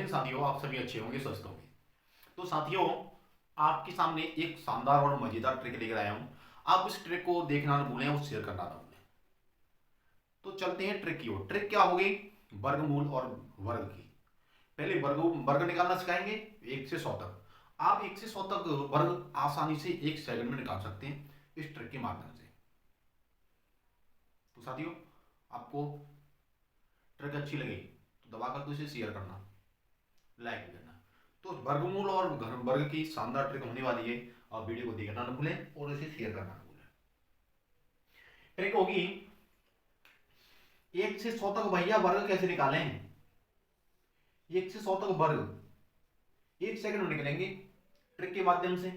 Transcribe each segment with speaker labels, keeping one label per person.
Speaker 1: साथियों, आप सभी अच्छे होंगे, स्वस्थ होंगे। तो साथियों, आपके सामने एक शानदार और मजेदार ट्रिक लेकर आया हूं। आप इस ट्रिक को देखना ना भूलें और शेयर करना ना भूलें। तो चलते हैं ट्रिक की ओर। ट्रिक क्या होगी? वर्गमूल और वर्ग की। पहले वर्ग वर्ग निकालना सिखाएंगे 1 से 100 तक। आप 1 से 100 तक वर्ग आसानी से 1 सेकंड में निकाल सकते हैं इस ट्रिक के माध्यम से। तो साथियों, आपको ट्रिक अच्छी लगी तो दबा कर तो इसे शेयर करना, लाइक भी करना। तो वर्गमूल और वर्ग की शानदार ट्रिक होने वाली है। आप वीडियो को देखना न भूलें और इसे शेयर करना न भूलें। ट्रिक होगी 1 से 100 तक। भैया वर्ग कैसे निकालें? 1 से 100 तक वर्ग 1 सेकंड में निकलेंगे ट्रिक के माध्यम से।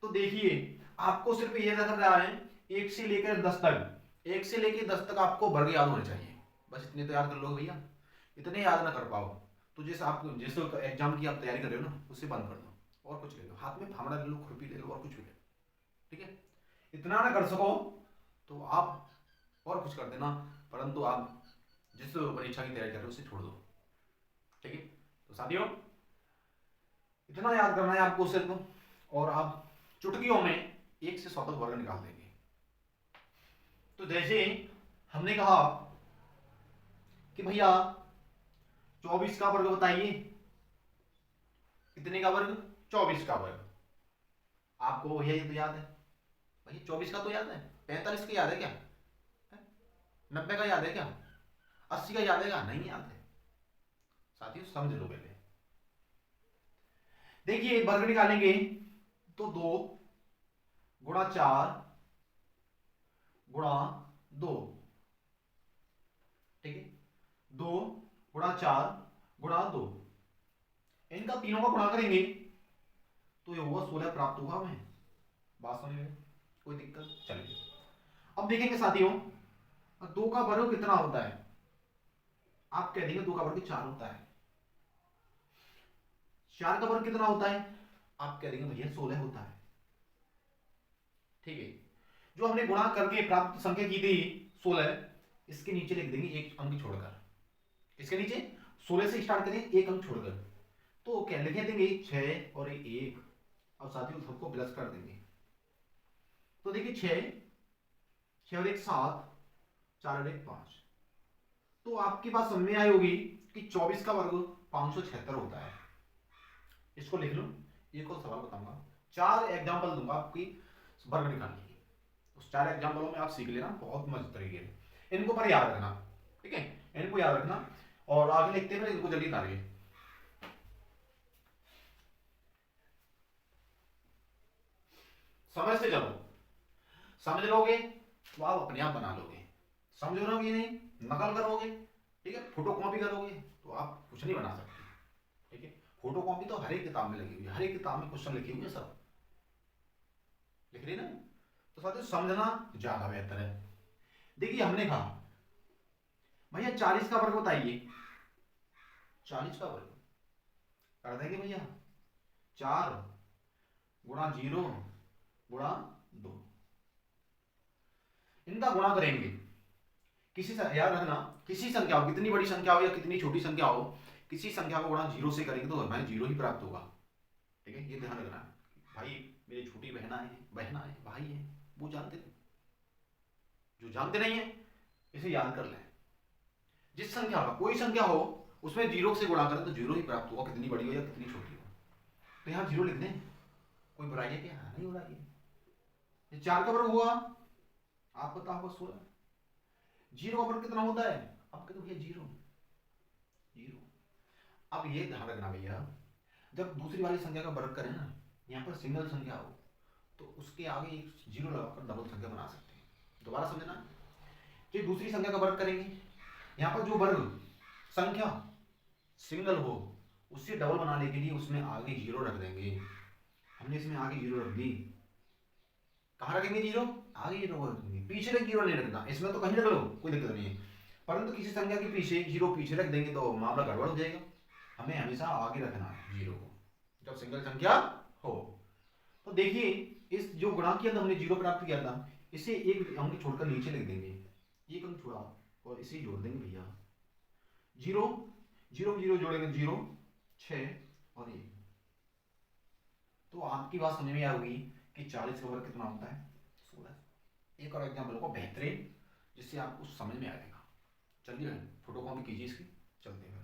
Speaker 1: तो देखिए, आपको सिर्फ ये रख रहा है 1 से लेकर 10 तक। 1 से लेकर 10 तक आपको वर्ग याद होने चाहिए। बस इतने तो याद कर लो भैया। इतने याद ना कर पाओ तो जिस एग्जाम की आप तैयारी कर रहे हो ना, उससे बंद कर दो और कुछ ले लो, हाथ में फावड़ा ले लो, खुरपी ले लो और कुछ भी ले लो। ठीक है? इतना ना कर सको तो आप और कुछ कर देना, परंतु आप जिस परीक्षा की तैयारी कर रहे हो उसे छोड़ दो। ठीक है? तो साथियों, इतना याद करना है आपको सिर्फ, और आप चुटकियों में 1 से 100 तक वर्ग निकाल देंगे। तो जैसे हमने कहा कि भैया 24 का वर्ग बताइए। कितने का वर्ग? 24 का वर्ग। आपको भैया ये तो याद है, भैया 24 का तो याद है। 45 का याद है क्या? 90 का याद है क्या? 80 का याद है क्या? नहीं याद है। साथियों समझ लो पहले। देखिए वर्ग निकालेंगे तो 2 गुणा 4 गुणा 2। ठीक है? 2 गुणा 4 गुणा 2, इनका तीनों का गुणा करेंगे तो ये होगा 16 प्राप्त होगा हमें। बात समझ में? कोई दिक्कत? चलिए अब देखेंगे साथियों, 2 का वर्ग कितना होता है। आप कह देंगे 2 का वर्ग 4 होता है। 4 का वर्ग कितना होता है? आप कह देंगे भैया 16 होता है। ठीक है? जो हमने गुणा करके प्राप्त संख्या की थी 16, इसके नीचे लिख देंगे एक अंक छोड़कर। इसके नीचे 16 से स्टार्ट करेंगे एक अंक छोड़कर। तो क्या लिखे देंगे? 6 और 1। और साथियों सबको प्लस कर देंगे। तो देखिए 6 और 1 7, 4 और 1 5। तो आपके पास समझ में आई होगी कि 24 का वर्ग 576 होता है। इसको लिख लो। एक और सवाल बताऊंगा, 4 एग्जांपल दूंगा आपकी वर्ग निकालने की। उस 4 एग्जांपलों में आप सीख लेना बहुत मस्त तरीके से। इनको पर याद रखना। ठीक है? इनको याद रखना और आगे लिखते हैं, इनको जल्दी उतारिए। समझ से चलो, समझ लोगे तो आप अपने आप बना लोगे। समझ लोगे नहीं, नकल करोगे, ठीक है, फोटो कॉपी करोगे तो आप कुछ नहीं बना सकते। ठीक है? फोटो कॉपी तो हर एक किताब में लगी हुई है, हर एक किताब में क्वेश्चन लिखे हुए सब लिख रही ना। तो साथियों समझना ज्यादा बेहतर है। देखिए हमने कहा भैया 40 का वर्ग बताइए। 40 का वर्ग कर देंगे भैया 4 गुणा 0 गुणा 2। इनका गुणा करेंगे। किसी से याद रखना, किसी संख्या हो, कितनी बड़ी संख्या हो या कितनी छोटी संख्या हो, किसी संख्या को गुणा 0 से करेंगे तो हमें 0 ही प्राप्त होगा। ठीक है? ये ध्यान रखना है। भाई मेरी छोटी बहना है, भाई है, वो जानते नहीं। जो जानते नहीं है इसे याद कर लें। जिस संख्या का कोई संख्या हो उसमें 0 से गुणा करें तो 0 ही प्राप्त होगा, कितनी बड़ी हो या कितनी छोटी हो। तो यहाँ 0 लिख दें। कोई बुराई है क्या? नहीं बुराई है। ये 4 का वर्ग हुआ, आप बताओ 16। 0 का वर्ग कितना होता है? आप कहते भैया 0। 0। अब ये ध्यान रखना भैया, जब दूसरी वाली संख्या का वर्ग करें ना, यहाँ पर सिंगल संख्या हो तो उसके आगे एक 0 लगाकर डबल संख्या बना सकते हैं। दोबारा समझना, जो दूसरी संख्या का वर्ग करेंगे, यहाँ पर जो वर्ग संख्या सिंगल हो उससे डबल बनाने के लिए उसमें आगे 0 रख देंगे। हमने इसमें आगे 0 रख दी। कहाँ रखेंगे 0? आगे 0 रख देंगे, पीछे तक 0 नहीं रखना। इसमें तो कहीं रख लो, कोई दिक्कत नहीं है, परंतु किसी संख्या के पीछे 0 पीछे रख देंगे तो मामला गड़बड़ हो जाएगा। हमें हमेशा आगे रखना है 0 को जब सिंगल संख्या हो। तो देखिए इस जो गुणा किया था हमने, 0 प्राप्त किया था, इसे एक अंक छोड़कर नीचे लिख देंगे। एक अंक छोड़ा और इसे जोड़ देंगे भैया 0। 0 0 जोड़ेंगे 0, 6 और 1। तो आपकी बात समझ में आ होगी कि 40 का वर्ग कितना होता है 16। एक और एग्जाम्पल को बेहतरीन जिससे आपको समझ में आ जाएगा। चलिए फोटो कॉपी कीजिए इसकी, चलते हैं।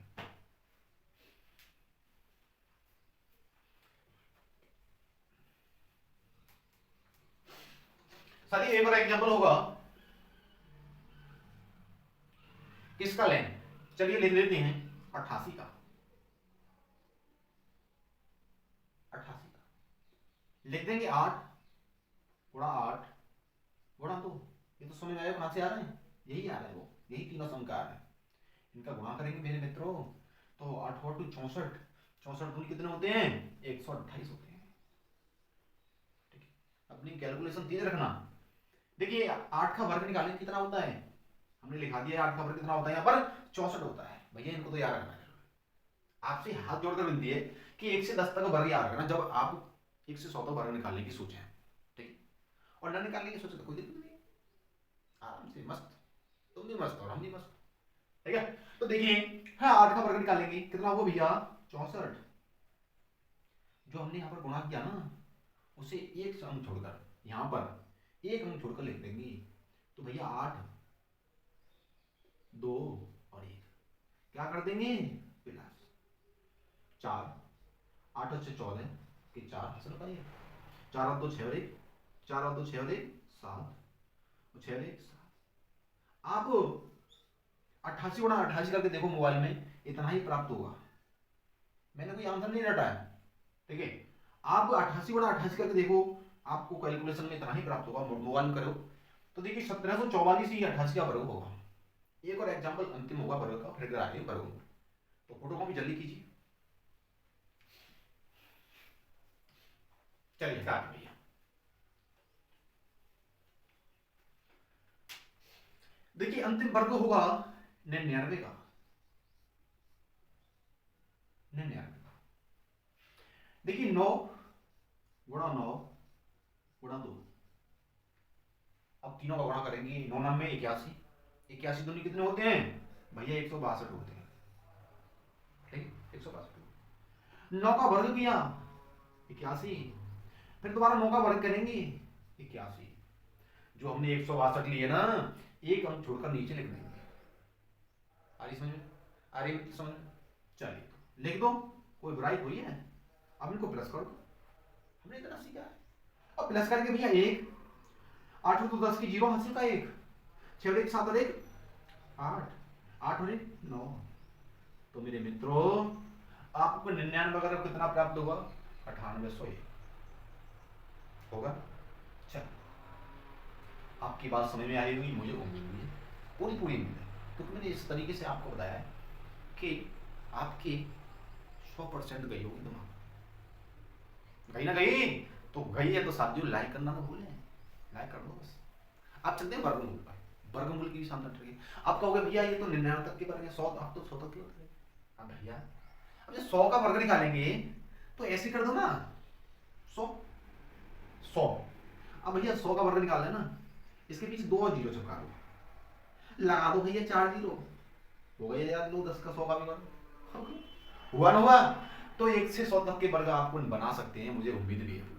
Speaker 1: साथी एक और एग्जाम्पल होगा किसका लें, चलिए ले लेते हैं 88 का। 88 का लिख देंगे 8 गुणा 8 गुणा 2। ये तो समझ में आया कहां से आ रहे हैं, यही आ रहा है, वो यही तीनों संख्या आ रहे हैं। इनका गुणा करेंगे मेरे मित्रों तो 8 और 2 64। 64 दूनी कितने होते हैं 128 होते हैं। ठीक है, अपनी कैलकुलेशन तेज रखना। देखिए 8 का वर्ग निकालें कितना होता है, हमने लिखा दिया 8 का वर्ग कितना होता है, यहाँ पर 64 होता है। भैया इनको तो याद रखना है। आपसे हाथ जोड़कर विनती है कि 1 से 10 तक वर्ग याद रखना जब आप 1 से 100 तक वर्ग निकालने की सोचें। ठीक है, और न निकालने की सोचे तो कोई दिक्कत नहीं, आराम से मस्त, तुम भी मस्त और हम भी मस्त। ठीक है, तो देखिए हाँ 8 का वर्ग निकालेंगे कितना होगा भैया 64। जो हमने यहाँ पर गुणा किया ना उसे एक अंक छोड़कर यहाँ पर एक अंक छोड़कर लिख देंगे। तो भैया 8 2 और 1 क्या कर देंगे प्लस 4। 8 और 6 14 के 4 हासिल पाइए। 4 और 2 6 और 1, 4 और 2 6 और 1 7 और 6 और 1 7। आप 88 गुणा 88 करके देखो मोबाइल में, इतना ही प्राप्त होगा। मैंने कोई आंसर नहीं रटा है। ठीक है, आप 88 गुणा 88 करके देखो, आपको कैलकुलेशन में इतना ही प्राप्त होगा। मोबाइल में करो तो देखिए 1744 ही 88 का वर्ग होगा। एक और एग्जांपल अंतिम होगा वर्ग का, फिर आगे वर्ग। तो फोटो कॉपी जल्दी कीजिए। चलिए स्टार्ट भैया। देखिए अंतिम वर्ग होगा 99 का। 99 का देखिए 9 गुणा 9 गुणा 2। अब तीनों का गुणा करेंगे 9 9 में 81। 81 दूनी कितने होते हैं भैया 162 होते हैं। ठीक 162। 9 का वर्ग किया 81, फिर दोबारा 9 का वर्ग करेंगे 81। जो हमने 162 लिए ना एक अंक छोड़कर नीचे लिख देंगे। आ रही समझ में, आ रही समझ में, चलिए लिख दो, कोई बुराई हुई है। अब इनको प्लस कर दो, हमने इतना सीखा है। अब प्लस करके भैया 1 8 तो 10 की 0 हासिल का 1 6 और 1 7 और 1 8 8 और 1 9। तो मेरे मित्रों आपको 99 वगैरह कितना प्राप्त होगा 9801 होगा। चल आपकी बात समझ में आई हुई मुझे उम्मीद है, पूरी पूरी उम्मीद है, क्योंकि मैंने इस तरीके से आपको बताया है कि आपकी 100% गई होगी दिमाग। गई ना गई, तो गई है तो साथियों लाइक करना ना भूलें, लाइक कर दो बस। आप चलते हैं वर्गमूल पर, वर्गमूल की शानदार ट्रिक। आप कहोगे भैया ये तो 99 तक के वर्ग है, 100 आप तो 100 तक के होते हैं। अब भैया अब जब 100 का वर्ग निकालेंगे तो ऐसे कर दो ना 100 100। अब भैया 100 का वर्ग निकाल लेना, इसके पीछे 2 जीरो चिपका दो, लगा दो भैया 4 जीरो, हो गया यार 9 10 का 100 का भी वर्ग हुआ ना हुआ। तो 1 से 100 तक के वर्ग आप बना सकते हैं, मुझे उम्मीद भी है।